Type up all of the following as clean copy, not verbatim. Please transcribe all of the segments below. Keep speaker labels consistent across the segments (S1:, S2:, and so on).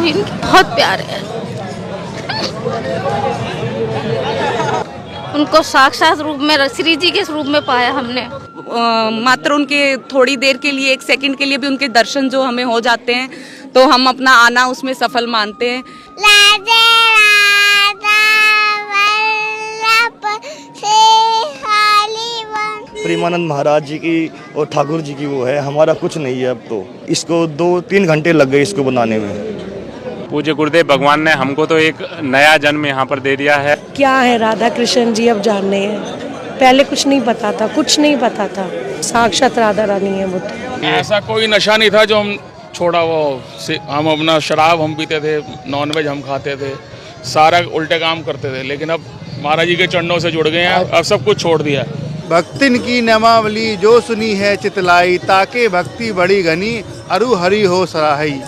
S1: इनके बहुत प्यारे हैं। उनको साक्षात रूप में श्री जी के रूप में पाया हमने।
S2: मात्र उनके थोड़ी देर के लिए, 1 सेकंड के लिए भी उनके दर्शन जो हमें हो जाते हैं तो हम अपना आना उसमें सफल मानते हैं।
S3: प्रेमानंद महाराज जी की और ठाकुर जी की वो है, हमारा कुछ नहीं है। अब तो इसको 2-3 घंटे लग गए इसको बनाने में।
S4: पूज्य गुरुदेव भगवान ने हमको तो एक नया जन्म यहाँ पर दे दिया है।
S5: क्या है राधा कृष्ण जी अब जानने हैं, पहले कुछ नहीं पता था, कुछ नहीं पता था। साक्षात राधा रानी है वो तो।
S6: ऐसा कोई नशा नहीं था जो हम छोड़ा, वो हम अपना शराब हम पीते थे, नॉनवेज हम खाते थे, सारा उल्टे काम करते थे, लेकिन अब महाराज जी के चरणों से जुड़ गए हैं, अब सब कुछ छोड़ दिया।
S7: भक्तिन की नमावली जो सुनी है चितलाई, ताके भक्ति बड़ी घनी अरु हरि हो सराहई।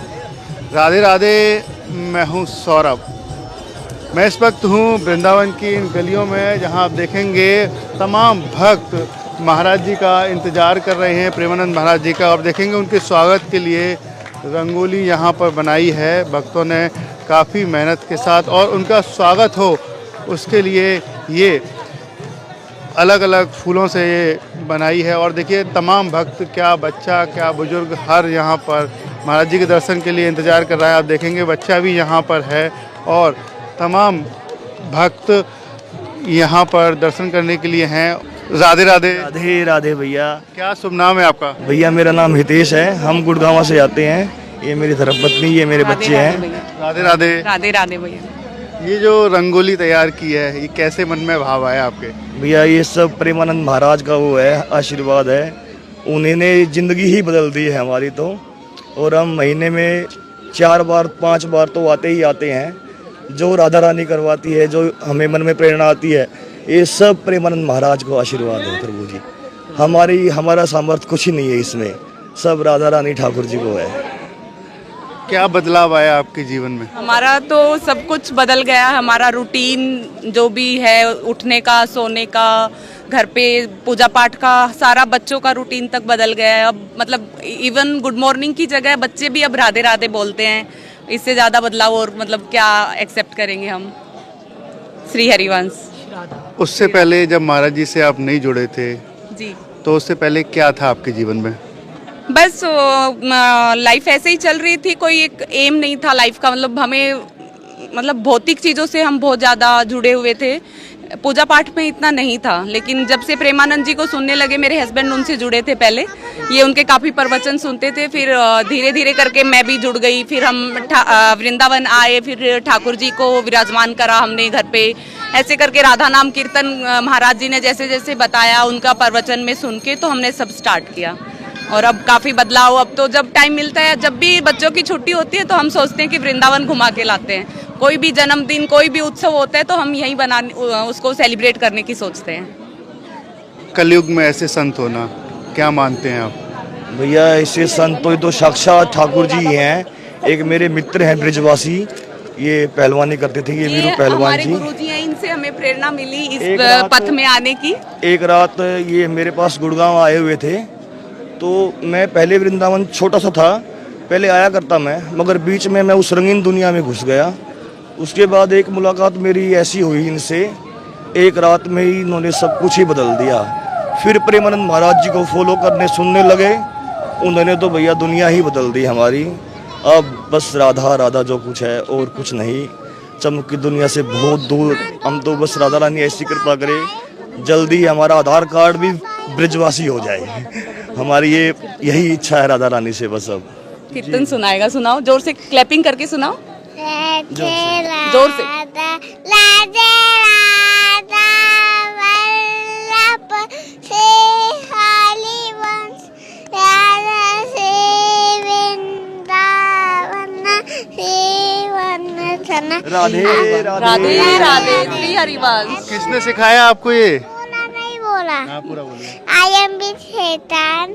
S7: राधे राधे, मैं हूँ सौरभ। मैं इस वक्त हूँ वृंदावन की इन गलियों में, जहाँ आप देखेंगे तमाम भक्त महाराज जी का इंतज़ार कर रहे हैं, प्रेमानंद महाराज जी का। आप देखेंगे उनके स्वागत के लिए रंगोली यहाँ पर बनाई है भक्तों ने काफ़ी मेहनत के साथ, और उनका स्वागत हो उसके लिए ये अलग अलग फूलों से ये बनाई है। और देखिए तमाम भक्त, क्या बच्चा क्या बुजुर्ग, हर यहाँ पर महाराज जी के दर्शन के लिए इंतज़ार कर रहा है। आप देखेंगे बच्चा भी यहाँ पर है और तमाम भक्त यहाँ पर दर्शन करने के लिए हैं। राधे राधे।
S3: राधे राधे भैया।
S7: क्या शुभ नाम है आपका?
S3: भैया मेरा नाम हितेश है, हम गुड़गांव से आते हैं। ये मेरी धर्मपत्नी, ये मेरे बच्चे हैं।
S7: राधे राधे।
S2: राधे राधे भैया।
S7: ये जो रंगोली तैयार की है, ये कैसे मन में भाव आया आपके?
S3: भैया ये सब प्रेमानंद महाराज का वो है, आशीर्वाद है। उन्होंने ज़िंदगी ही बदल दी है हमारी तो। और हम महीने में 4 बार 5 बार तो आते ही आते हैं। जो राधा रानी करवाती है, जो हमें मन में प्रेरणा आती है, ये सब प्रेमानंद महाराज को आशीर्वाद है प्रभु जी। हमारा सामर्थ्य कुछ ही नहीं है इसमें, सब राधा रानी ठाकुर जी को है।
S7: क्या बदलाव आया आपके जीवन में?
S2: हमारा तो सब कुछ बदल गया। हमारा रूटीन जो भी है, उठने का, सोने का, घर पे पूजा पाठ का, सारा बच्चों का रूटीन तक बदल गया है। अब मतलब इवन गुड मॉर्निंग की जगह बच्चे भी अब राधे राधे बोलते हैं। इससे ज़्यादा बदलाव और मतलब क्या एक्सेप्ट करेंगे हम। श्री हरिवंश।
S7: उससे पहले जब महाराज जी से आप नहीं जुड़े थे
S2: जी,
S7: तो उससे पहले क्या था आपके जीवन में?
S2: बस लाइफ ऐसे ही चल रही थी, कोई एक एम नहीं था लाइफ का। मतलब भौतिक चीज़ों से हम बहुत ज़्यादा जुड़े हुए थे, पूजा पाठ में इतना नहीं था। लेकिन जब से प्रेमानंद जी को सुनने लगे, मेरे हस्बैंड उनसे जुड़े थे पहले, ये उनके काफ़ी प्रवचन सुनते थे, फिर धीरे धीरे करके मैं भी जुड़ गई। फिर हम वृंदावन आए, फिर ठाकुर जी को विराजमान करा हमने घर पे। ऐसे करके राधा नाम कीर्तन महाराज जी ने जैसे जैसे बताया, उनका प्रवचन में सुन के तो हमने सब स्टार्ट किया। और अब काफ़ी बदलाव। अब तो जब टाइम मिलता है, जब भी बच्चों की छुट्टी होती है, तो हम सोचते हैं कि वृंदावन घुमा के लाते हैं। कोई भी जन्मदिन, कोई भी उत्सव होता है तो हम यहीं बनाने, उसको सेलिब्रेट करने की सोचते हैं।
S7: कलयुग में ऐसे संत होना, क्या मानते हैं आप?
S3: भैया ऐसे संत तो शाक्षात ठाकुर जी हैं। एक मेरे मित्र हैं ब्रिजवासी, ये पहलवानी करते थे, ये वीरू पहलवान जी।
S2: गुरुजी हैं, इनसे हमें प्रेरणा मिली इस पथ में आने की।
S3: एक रात ये मेरे पास गुड़गांव आए हुए थे, तो मैं पहले वृंदावन छोटा सा था, पहले आया करता मैं, मगर बीच में मैं उस रंगीन दुनिया में घुस गया। उसके बाद एक मुलाकात मेरी ऐसी हुई इनसे, एक रात में ही इन्होंने सब कुछ ही बदल दिया। फिर प्रेमानंद महाराज जी को फॉलो करने सुनने लगे, उन्होंने तो भैया दुनिया ही बदल दी हमारी। अब बस राधा राधा जो कुछ है और कुछ नहीं। चमक की दुनिया से बहुत दूर, हम तो बस राधा रानी ऐसी कृपा करे जल्दी हमारा आधार कार्ड भी ब्रिजवासी हो जाए। हमारी यही इच्छा है राधा रानी से बस। अब
S2: कीर्तन सुनाएगा, सुनाओ जोर से, क्लैपिंग करके सुनाओ जोर से।
S3: राधे
S2: राधे राधे श्री हरिवंश।
S7: किसने सिखाया आपको ये?
S8: नहीं बोला।
S7: हाँ, पूरा बोलिए।
S8: I am with Satan,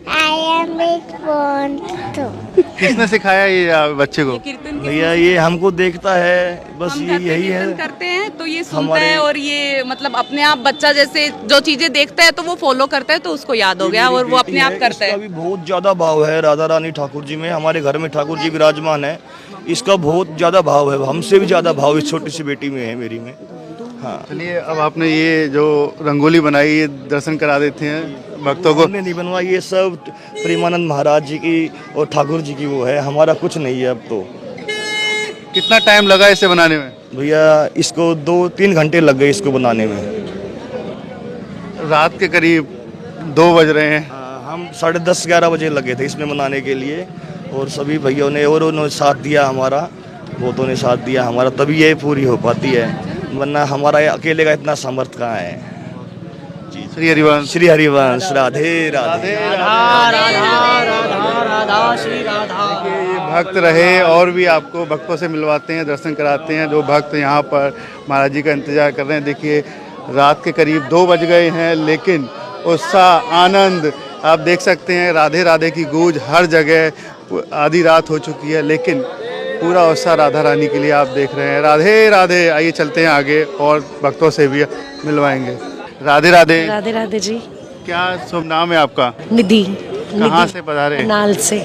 S8: I am with one too.
S7: किसने सिखाया ये बच्चे को?
S2: कीर्तन
S3: भैया ये हमको देखता है, बस
S2: हम
S3: ये
S2: घर पे
S3: यही
S2: कीर्तन
S3: है।
S2: करते हैं तो ये सुनता
S3: हमारे-
S2: है और ये मतलब अपने आप बच्चा जैसे जो चीजें देखता है तो वो फॉलो करता है तो उसको याद हो गया और वो अपने आप करता
S3: इसका
S2: है।
S3: भी बहुत ज्यादा भाव है राधा रानी ठाकुर जी में। हमारे घर में ठाकुर जी विराजमान है, इसका बहुत ज्यादा भाव है, हमसे भी ज्यादा भाव इस छोटी सी बेटी में है, मेरी में। हाँ,
S7: चलिए अब आपने ये जो रंगोली बनाई ये दर्शन करा देते हैं भक्तों को।
S3: हमने नहीं बनवाई, ये सब प्रेमानंद महाराज जी की और ठाकुर जी की वो है, हमारा कुछ नहीं है अब तो।
S7: कितना टाइम लगा इसे बनाने में?
S3: भैया इसको 2-3 घंटे लग गए इसको बनाने में।
S7: रात के करीब 2 बज रहे हैं।
S3: हम 10:30-11 बजे लगे थे इसमें बनाने के लिए, और सभी भैया ने और उन्होंने साथ दिया हमारा, बहुतों ने साथ दिया हमारा, तभी ये पूरी हो पाती है, वरना हमारा अकेले का इतना सामर्थ्य कहाँ है।
S7: श्री हरिवंश।
S3: श्री हरिवंश। राधे राधे।
S7: ये भक्त रहे और भी आपको भक्तों से मिलवाते हैं, दर्शन कराते हैं। जो भक्त यहाँ पर महाराज जी का इंतजार कर रहे हैं, देखिए रात के करीब 2 बज गए हैं, लेकिन उत्साह आनंद आप देख सकते हैं। राधे राधे की गूंज हर जगह। आधी रात हो चुकी है लेकिन पूरा उत्साह राधा रानी के लिए आप देख रहे हैं। राधे राधे। आइए चलते हैं आगे और भक्तों से भी मिलवाएंगे। राधे राधे।
S5: राधे राधे जी।
S7: क्या शुभ नाम है आपका?
S5: निधि।
S7: कहाँ से पधारे?
S5: नाल से।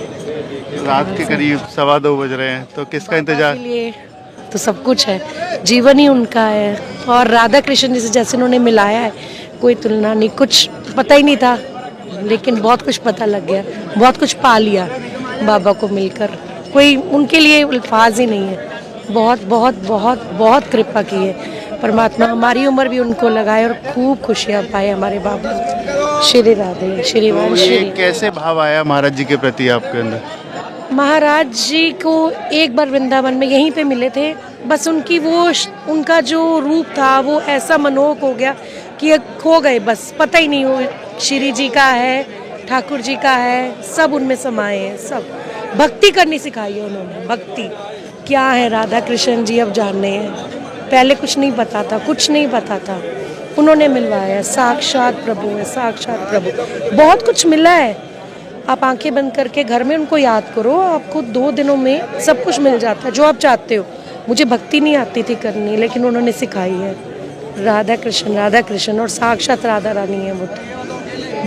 S7: रात के करीब 2:15 बज रहे हैं, तो किसका इंतजार?
S5: के लिए तो सब कुछ है, जीवन ही उनका है, और राधा कृष्ण जी से जैसे उन्होंने मिलाया है, कोई तुलना नहीं। कुछ पता ही नहीं था लेकिन बहुत कुछ पता लग गया, बहुत कुछ पा लिया बाबा को मिलकर। कोई उनके लिए अल्फाज ही नहीं है। बहुत बहुत बहुत बहुत कृपा की है परमात्मा, हमारी उम्र भी उनको लगाए और खूब खुशियाँ पाए हमारे बाबा। श्री राधे। श्री
S7: तो
S5: राधे।
S7: ये कैसे भाव आया महाराज जी के प्रति आपके अंदर?
S5: महाराज जी को एक बार वृंदावन में यहीं पे मिले थे, बस उनकी वो उनका जो रूप था वो ऐसा मनोहक हो गया कि खो गए, बस पता ही नहीं हो श्री जी का है, ठाकुर जी का है, सब उनमें समाये हैं। सब भक्ति करनी सिखाई है उन्होंने। भक्ति क्या है राधा कृष्ण जी अब जानने हैं, पहले कुछ नहीं पता था, कुछ नहीं पता था, उन्होंने मिलवाया। साक्षात प्रभु है, साक्षात प्रभु। बहुत कुछ मिला है। आप आंखें बंद करके घर में उनको याद करो, आपको 2 दिनों में सब कुछ मिल जाता है जो आप चाहते हो। मुझे भक्ति नहीं आती थी करनी, लेकिन उन्होंने सिखाई है। राधा कृष्ण और साक्षात राधा रानी है वो तो।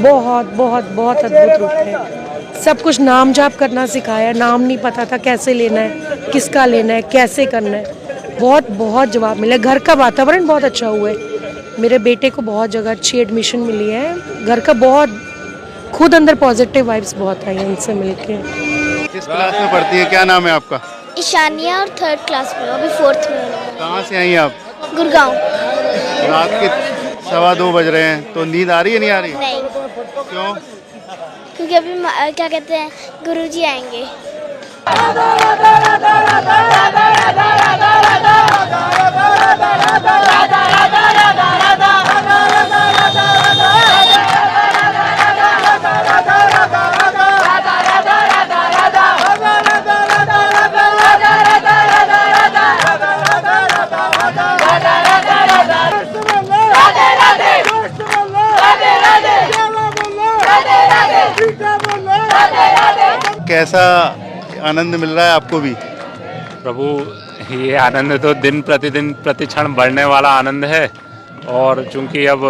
S5: बहुत बहुत बहुत अद्भुत रूप है। सब कुछ नाम जाप करना सिखाया, नाम नहीं पता था कैसे लेना है, किसका लेना है, कैसे करना है। बहुत बहुत जवाब मिला। घर का वातावरण बहुत अच्छा हुआ है। मेरे बेटे को बहुत जगह अच्छी एडमिशन मिली है। घर का बहुत खुद अंदर पॉजिटिव वाइब्स बहुत आई हैं इनसे मिलके।
S7: किस क्लास में पढ़ती है? क्या नाम है आपका?
S8: ईशानिया और 3rd क्लास में, अभी 4th में।
S7: कहाँ से आई आप?
S8: गुड़गांव।
S7: रात के 2:15 बज रहे हैं, तो नींद आ रही है नहीं आ रही?
S8: नहीं,
S7: क्यों?
S8: क्योंकि अभी क्या कहते हैं गुरुजी आएंगे।
S7: कैसा आनंद मिल रहा है आपको भी?
S4: प्रभु ये आनंद तो दिन प्रतिदिन प्रतिक्षण बढ़ने वाला आनंद है, और चूंकि अब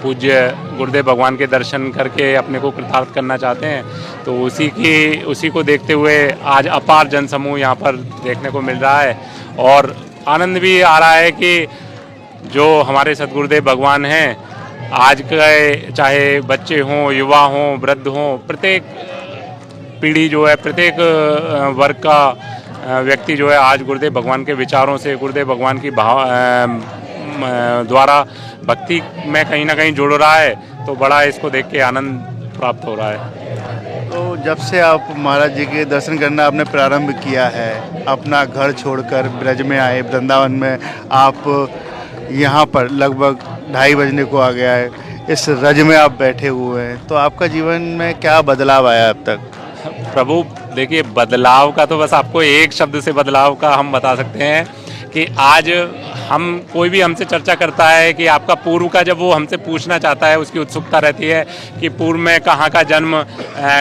S4: पूज्य गुरुदेव भगवान के दर्शन करके अपने को कृतार्थ करना चाहते हैं, तो उसी को देखते हुए आज अपार जनसमूह यहाँ पर देखने को मिल रहा है। और आनंद भी आ रहा है कि जो हमारे सद्गुरुदेव भगवान हैं, आज के चाहे बच्चे हों, युवा हों, वृद्ध हों, प्रत्येक पीढ़ी जो है, प्रत्येक वर्ग का व्यक्ति जो है आज गुरुदेव भगवान के विचारों से, गुरुदेव भगवान की द्वारा भक्ति में कहीं ना कहीं जुड़ रहा है। तो बड़ा इसको देख के आनंद प्राप्त हो रहा है।
S7: तो जब से आप महाराज जी के दर्शन करना आपने प्रारंभ किया है, अपना घर छोड़कर ब्रज में आए, वृंदावन में आप यहाँ पर लगभग 2:30 बजने को आ गया है, इस रज में आप बैठे हुए हैं, तो आपका जीवन में क्या बदलाव आया अब तक?
S4: प्रभु देखिए, बदलाव का तो बस आपको एक शब्द से बदलाव का हम बता सकते हैं कि आज हम कोई भी हमसे चर्चा करता है कि आपका पूर्व का, जब वो हमसे पूछना चाहता है, उसकी उत्सुकता रहती है कि पूर्व में कहाँ का जन्म,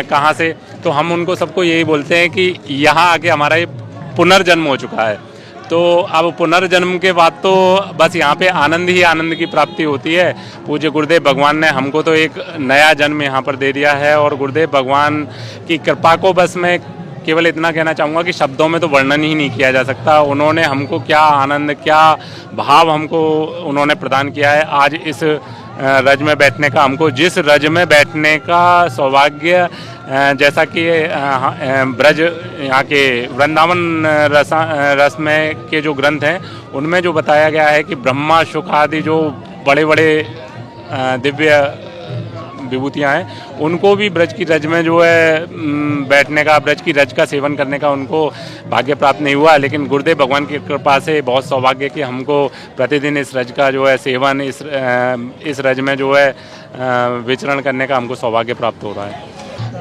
S4: कहाँ से, तो हम उनको सबको यही बोलते हैं कि यहाँ आके हमारा ये पुनर्जन्म हो चुका है। तो अब पुनर्जन्म के बाद तो बस यहाँ पे आनंद ही आनंद की प्राप्ति होती है। पूज्य गुरुदेव भगवान ने हमको तो एक नया जन्म यहाँ पर दे दिया है, और गुरुदेव भगवान की कृपा को बस मैं केवल इतना कहना चाहूँगा कि शब्दों में तो वर्णन ही नहीं किया जा सकता। उन्होंने हमको क्या आनंद, क्या भाव हमको उन्होंने प्रदान किया है। आज इस रज में बैठने का, हमको जिस रज में बैठने का सौभाग्य, जैसा कि ब्रज यहाँ के वृंदावन रस में के जो ग्रंथ हैं उनमें जो बताया गया है कि ब्रह्मा शुक आदि जो बड़े बड़े दिव्य विभूतियाँ हैं, उनको भी ब्रज की रज में जो है बैठने का, ब्रज की रज का सेवन करने का उनको भाग्य प्राप्त नहीं हुआ। लेकिन गुरुदेव भगवान की कृपा से बहुत सौभाग्य कि हमको प्रतिदिन इस रज का जो है सेवन, इस रज में जो है विचरण करने का हमको सौभाग्य प्राप्त हो रहा है।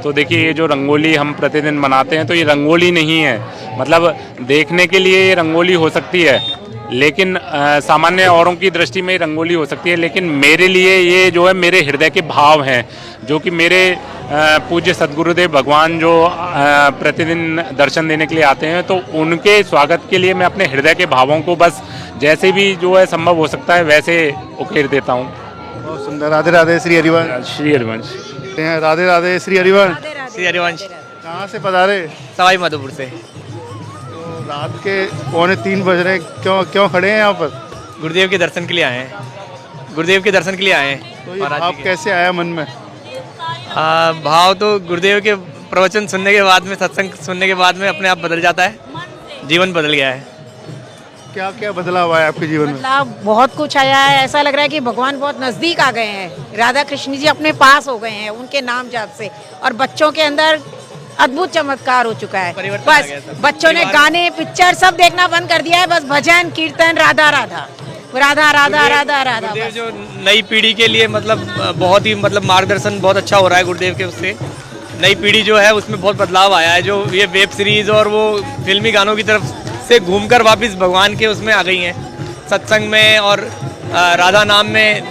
S4: तो देखिए, ये जो रंगोली हम प्रतिदिन मनाते हैं, तो ये रंगोली नहीं है, मतलब देखने के लिए ये रंगोली हो सकती है, लेकिन सामान्य औरों की दृष्टि में रंगोली हो सकती है, लेकिन मेरे लिए ये जो है मेरे हृदय के भाव हैं, जो कि मेरे पूज्य सद्गुरुदेव भगवान जो प्रतिदिन दर्शन देने के लिए आते हैं, तो उनके स्वागत के लिए मैं अपने हृदय के भावों को बस जैसे भी जो है संभव हो सकता है वैसे उकेर देता हूँ।
S7: बहुत सुंदर। राधे राधे श्री हरिवंश।
S4: श्री हरिवंश।
S7: राधे राधे श्री हरिवंश।
S9: श्री हरिवंश।
S7: कहाँ से पधारे?
S9: सवाई माधोपुर से।
S7: रात के 2:45 बज रहे, क्यों खड़े हैं यहाँ पर?
S9: गुरुदेव के दर्शन के लिए आए हैं, गुरुदेव के दर्शन के लिए आए हैं।
S7: तो ये भाव कैसे आया मन में?
S9: भाव तो गुरुदेव के प्रवचन सुनने के बाद में, सत्संग सुनने के बाद में अपने आप बदल जाता है, जीवन बदल गया है।
S7: क्या क्या बदलाव आया आपके जीवन में?
S10: बदलाव बहुत कुछ आया है। ऐसा लग रहा है कि भगवान बहुत नज़दीक आ गए हैं, राधा कृष्ण जी अपने पास हो गए हैं उनके नाम जाप से, और बच्चों के अंदर अद्भुत चमत्कार हो चुका है। बस बच्चों ने गाने, पिक्चर सब देखना बंद कर दिया है, बस भजन कीर्तन, राधा राधा राधा राधा राधा राधा।
S9: गुरुदेव जो नई पीढ़ी के लिए मतलब बहुत ही मतलब मार्गदर्शन बहुत अच्छा हो रहा है गुरुदेव के, उससे नई पीढ़ी जो है उसमें बहुत बदलाव आया है। जो ये वेब सीरीज और वो फिल्मी गानों की तरफ से घूमकर वापस भगवान के उसमें आ गई हैं, सत्संग में और राधा नाम में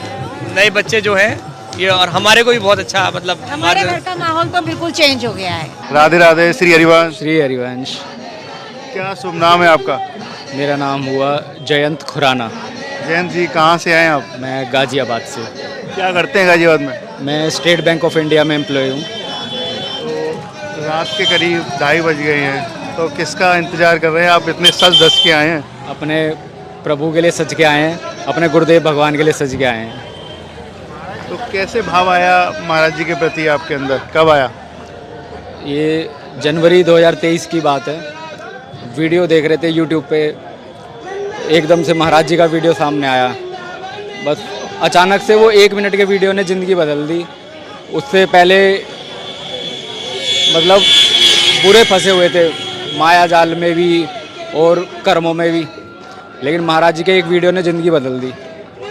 S9: नए बच्चे जो हैं ये, और हमारे को भी बहुत अच्छा मतलब
S10: हमारे घर का माहौल तो बिल्कुल चेंज हो गया है।
S7: राधे राधे श्री हरिवंश।
S11: श्री हरिवंश।
S7: क्या शुभ नाम है आपका?
S11: मेरा नाम हुआ जयंत खुराना।
S7: जयंत जी, कहाँ से आए आप?
S11: मैं गाजियाबाद से।
S7: क्या करते हैं गाजियाबाद में?
S11: मैं स्टेट बैंक ऑफ इंडिया में एम्प्लॉय हूँ।
S7: तो रात के करीब 2:30 बज गए हैं, तो किसका इंतजार कर रहे हैं आप? इतने सज धज के आए हैं।
S11: अपने प्रभु के लिए सज के आए हैं, अपने गुरुदेव भगवान के लिए सज के आए हैं।
S7: तो कैसे भाव आया महाराज जी के प्रति आपके अंदर, कब आया?
S11: ये जनवरी 2023 की बात है। वीडियो देख रहे थे यूट्यूब पे, एकदम से महाराज जी का वीडियो सामने आया। बस अचानक से वो 1 मिनट के वीडियो ने ज़िंदगी बदल दी। उससे पहले मतलब बुरे फंसे हुए थे, माया जाल में भी और कर्मों में भी, लेकिन महाराज जी के एक वीडियो ने ज़िंदगी बदल दी।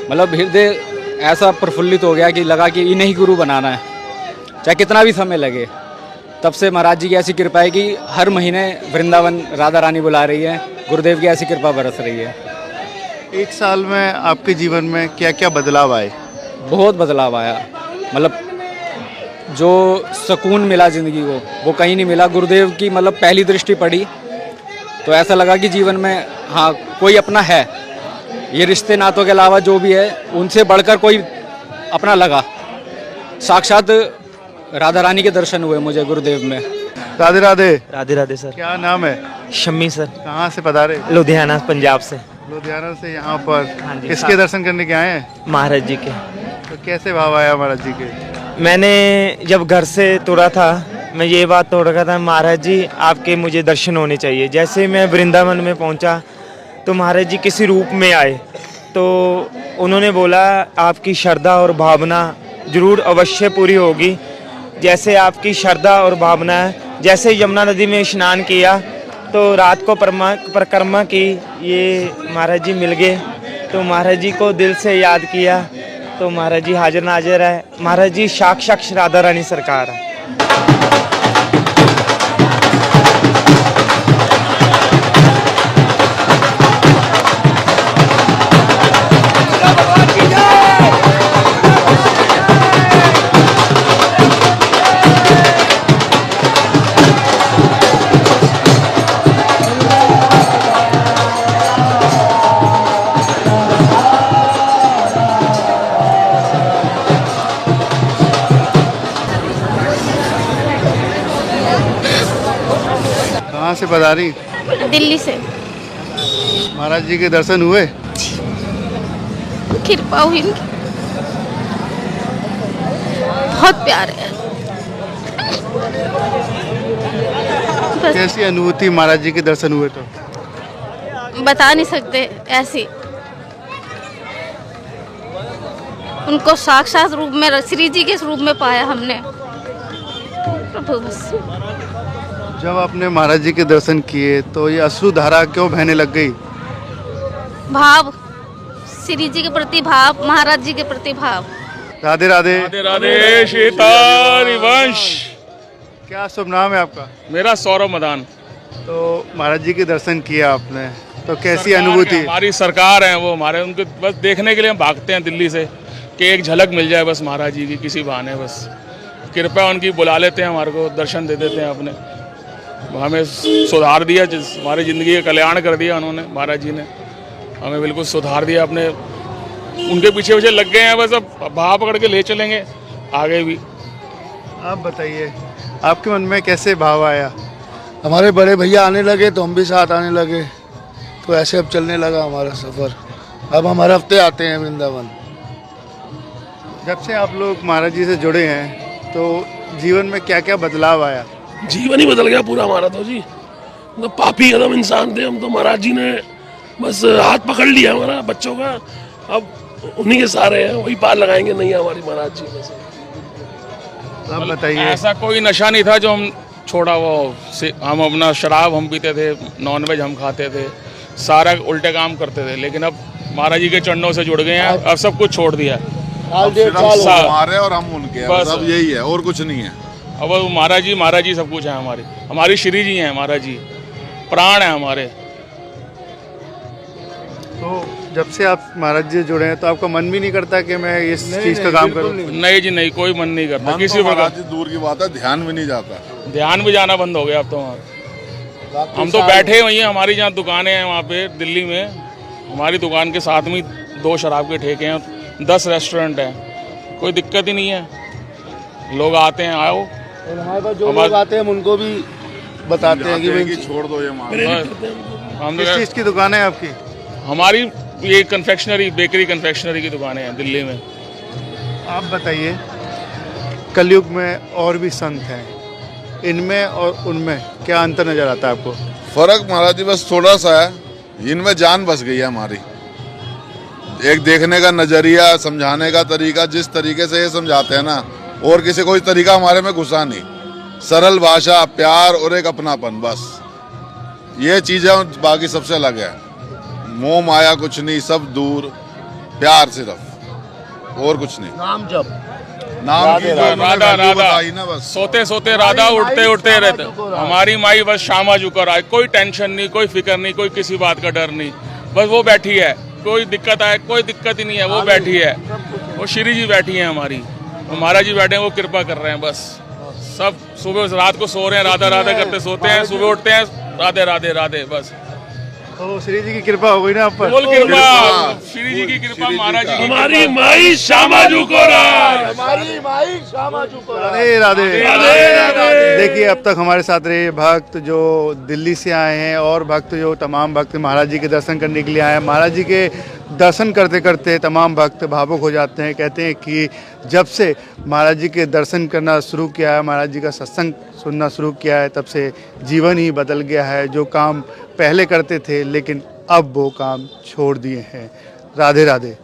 S11: मतलब हृदय ऐसा प्रफुल्लित हो गया कि लगा कि इन्हें ही गुरु बनाना है, चाहे कितना भी समय लगे। तब से महाराज जी की ऐसी कृपा है कि हर महीने वृंदावन राधा रानी बुला रही है, गुरुदेव की ऐसी कृपा बरस रही है।
S7: 1 साल में आपके जीवन में क्या क्या बदलाव आए?
S11: बहुत बदलाव आया, मतलब जो सुकून मिला ज़िंदगी को वो कहीं नहीं मिला। गुरुदेव की मतलब पहली दृष्टि पड़ी तो ऐसा लगा कि जीवन में हाँ कोई अपना है, ये रिश्ते नातों के अलावा जो भी है उनसे बढ़कर कोई अपना लगा। साक्षात राधा रानी के दर्शन हुए मुझे गुरुदेव में।
S7: राधे राधे।
S9: राधे राधे सर।
S7: क्या नाम है?
S9: शम्मी सर।
S7: कहाँ से पधारे?
S9: लुधियाना पंजाब से।
S7: लुधियाना से यहाँ पर
S9: हाँ जी।
S7: किसके दर्शन करने के आए हैं?
S9: महाराज जी के।
S7: तो कैसे भाव आया महाराज जी के?
S9: मैंने जब घर से तुरा था, मैं ये बात तोड़ रखा था, महाराज जी आपके मुझे दर्शन होने चाहिए। जैसे मैं वृंदावन में पहुंचा तो महाराज जी किसी रूप में आए, तो उन्होंने बोला आपकी श्रद्धा और भावना जरूर अवश्य पूरी होगी। जैसे आपकी श्रद्धा और भावना है, जैसे यमुना नदी में स्नान किया तो रात को परिक्रमा की, ये महाराज जी मिल गए। तो महाराज जी को दिल से याद किया तो महाराज जी हाजिर नाजिर है। महाराज जी साक्षात राधा रानी सरकार है।
S7: कहाँ से पधारी?
S1: दिल्ली से।
S7: महाराज जी के दर्शन हुए?
S1: कृपा हुई इनकी, बहुत प्यारे है। बस
S7: कैसी अनुभूति महाराज जी के दर्शन हुए तो?
S1: बता नहीं सकते, ऐसी उनको साक्षात रूप में, श्री जी के रूप में पाया हमने। प्रभु बस।
S7: जब आपने महाराज जी के दर्शन किए तो ये अश्रुधारा क्यों बहने लग गई?
S1: भाव, श्री जी के प्रति भाव, महाराज जी के प्रति भाव।
S7: राधे राधे।
S6: राधे राधे सीतारी वंश।
S7: क्या शुभ नाम है आपका?
S6: मेरा सौरभ मदान।
S7: तो महाराज जी के दर्शन किया आपने तो कैसी
S6: सरकार
S7: अनुभूति?
S6: है, हमारी सरकार है वो, हमारे उनके बस देखने के लिए हम भागते हैं दिल्ली से कि एक झलक मिल जाए बस महाराज जी की किसी बहाने, बस कृपा उनकी बुला लेते हैं, हमारे को दर्शन दे देते हैं अपने। हमें सुधार दिया, हमारी ज़िंदगी का कल्याण कर दिया उन्होंने, महाराज जी ने हमें बिल्कुल सुधार दिया। अपने उनके पीछे पीछे लग गए हैं, बस अब भाव पकड़ के ले चलेंगे आगे भी।
S7: आप बताइए आपके मन में कैसे भाव आया?
S3: हमारे बड़े भैया आने लगे तो हम भी साथ आने लगे, तो ऐसे अब चलने लगा हमारा सफ़र। अब हम हर हफ्ते आते हैं वृंदावन।
S7: जब से आप लोग महाराज जी से जुड़े हैं तो जीवन में क्या क्या बदलाव आया?
S12: जीवन ही बदल गया पूरा हमारा तो जी। तो पापी कदम इंसान थे हम, तो महाराज जी ने बस हाथ पकड़ लिया हमारा बच्चों का। अब उन्हीं के सहारे हैं, वही पार लगाएंगे नहीं हमारी महाराज जी में से।
S7: आप बताइए।
S6: ऐसा कोई नशा नहीं था जो हम छोड़ा, वो हम अपना शराब हम पीते थे, नॉनवेज हम खाते थे, सारा उल्टे काम करते थे, लेकिन अब महाराज जी के चरणों से जुड़ गए हैं, अब सब कुछ छोड़ दिया।
S13: हमारे और हम उनके, बस अब यही है और कुछ नहीं है।
S6: अब महाराज जी सब कुछ है हमारी श्री जी हैं, महाराज जी प्राण है हमारे।
S7: तो जब से आप महाराज जी जुड़े हैं तो आपका मन भी नहीं करता कि मैं इस चीज़ का काम करूं?
S6: नहीं जी नहीं, कोई मन नहीं करता किसी
S13: तो
S6: प्रकार।
S13: दूर की बात है, ध्यान भी नहीं जाता।
S6: ध्यान भी जाना बंद हो गया अब तो वहाँ। हम तो बैठे हुए हैं, हमारी जहाँ दुकानें हैं वहाँ पे दिल्ली में, हमारी दुकान के साथ में 2 शराब के ठेके हैं, 10 रेस्टोरेंट हैं, कोई दिक्कत ही नहीं है। लोग आते हैं, आओ।
S3: हमारे पास जो लोग आते हैं हम उनको भी बताते हैं कि
S13: छोड़ दो ये
S6: हम
S7: किस चीज़ की दुकान है आपकी?
S6: हमारी ये कन्फेक्शनरी, बेकरी कन्फेक्शनरी की दुकानें हैं दिल्ली में।
S7: आप बताइए, कलयुग में और भी संत हैं, इनमें और उनमें क्या अंतर नजर आता है आपको?
S13: फर्क महाराज जी बस थोड़ा सा है, इनमें जान बस गई है हमारी। एक देखने का नजरिया, समझाने का तरीका, जिस तरीके से ये समझाते हैं ना, और किसी कोई तरीका हमारे में घुसा नहीं। सरल भाषा, प्यार और एक अपनापन, बस ये चीज़ें बाकी सबसे अलग है। मोह माया कुछ नहीं, सब दूर, प्यार सिर्फ और कुछ नहीं।
S3: नाम जप,
S13: नाम की
S6: राधा राधा
S13: ना, बस
S6: सोते सोते राधा, उठते उठते रहते। हमारी माई बस शामा जुकर आए, कोई टेंशन नहीं, कोई फिक्र नहीं, कोई किसी बात का डर नहीं, बस वो बैठी है। कोई दिक्कत आए, कोई दिक्कत ही नहीं है, वो बैठी है, वो श्री जी बैठी है हमारी, महाराज जी बैठे हैं, वो कृपा कर रहे हैं बस। सब सुबह रात को सो रहे हैं, राधा राधा करते सोते हैं, सुबह उठते हैं, राधे राधे राधे, बस।
S7: तो श्री जी की कृपा हो गई ना आप पर?
S6: बोल कृपा, श्री जी की कृपा, महाराज जी की
S12: हमारी माई श्यामा जी को
S3: हमारी माई श्यामा जी को
S7: राधे राधे। देखिए, अब तक हमारे साथ रहे भक्त जो दिल्ली से आए हैं और भक्त जो तमाम भक्त महाराज जी के दर्शन करने के लिए आए हैं। महाराज जी के दर्शन करते करते तमाम भक्त भावुक हो जाते हैं। कहते हैं कि जब से महाराज जी के दर्शन करना शुरू किया है, महाराज जी का सत्संग सुनना शुरू किया है, तब से जीवन ही बदल गया है। जो काम पहले करते थे लेकिन अब वो काम छोड़ दिए हैं। राधे राधे।